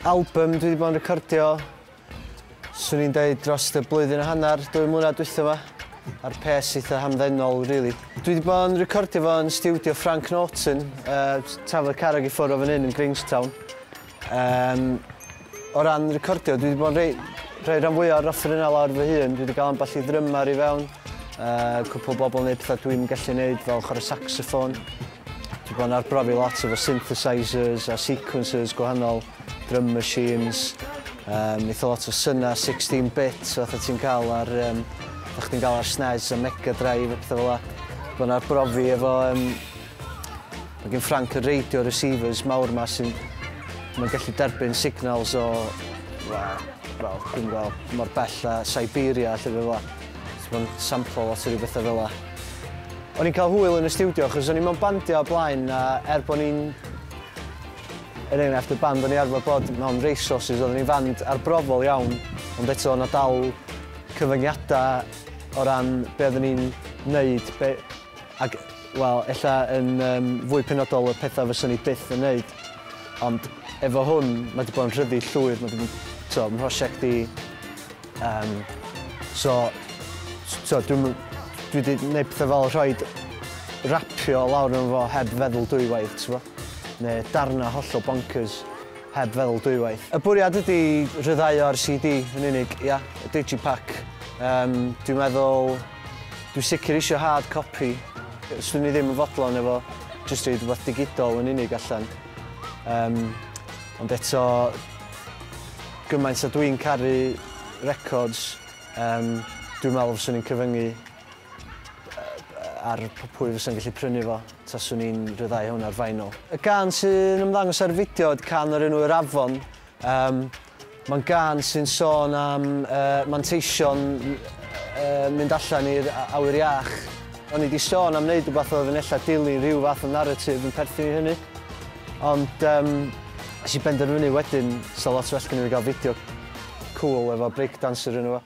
album dwi wedi bod yn recordio, swn i'n dweud dros y blwyddyn a hanner, 2 mlynedd dwytha yma, ar pes eitha hamddenol, really. Dwi wedi bod yn recordio fo yn studio Frank Norton, tafod carreg i ffwrdd o fan hyn yn Grangetown. O ran recordio, dwi wedi bod yn rhoi rhan fwyaf o'r offer yna lawr fy hun. Dwi wedi cael ambell i drymar i fewn, cwpl bobl wneud pethau dwi'n gallu wneud fel chwarae saxophone. Dwi wedi bod yn arbrofi lot efo synthesizers a sequencers gwahanol, drum machines, eitha lot o syna 16-bit, fatha ti'n cael ar SNES a Mega Drive a pethau fel la. Dwi bod yn arbrofi efo, mae gen Frank y radio receivers mawr yma sy'n gallu derbyn signals o, wel, dwi'n gweld mor bell a Siberia, lle fel la. Dwi'n samplo lot o ryw bethau fel la. O'n i'n cael hwyl yn y studio, achos o'n i'n mewn bandio o blaen, a bod ni'n... enghraifft y band, o'n i arfer bod mewn resources, oedden ni'n band arbrofol iawn, ond eto o'na dal cyfyngiadau o ran be oedden ni'n wneud, ac, wel, ella yn fwy penodol y pethau fyswn ni byth yn wneud, ond efo hwn, mae wedi bod yn rhyddi llwyr, mae wedi bod yn prosiect i... dwi wedi gwneud pethau fel rhoi rapio lawr yn fo heb feddwl dwywaith, neu darna hollol bonkers heb feddwl dwywaith. Y bwriad ydy rhyddhau o'r CD yn unig, ia, y digipack. Dwi'n meddwl, dwi'n sicr eisiau hard copy. Swn i ddim yn fodlon efo jyst i rhywbeth digidol yn unig allan. Ond eto, gymaint a dwi'n caru records, dwi'n meddwl fyswn i'n cyfyngu ar pwy fysa'n gallu prynu fo, taswn i'n rhyddhau hwn ar vinyl. Y gan sy'n ymddangos ar y fideo ydy can o'r enw Yr Afon. Mae'n gan sy'n sôn am manteision mynd allan i'r awyr iach. O'n i wedi sôn am wneud rhywbeth oedd yn ella dilyn rhyw fath o narratif yn perthyn i hynny. Ond nes i benderfynu wedyn, so lot well gen i gael fideo cool efo breakdancer yn efo.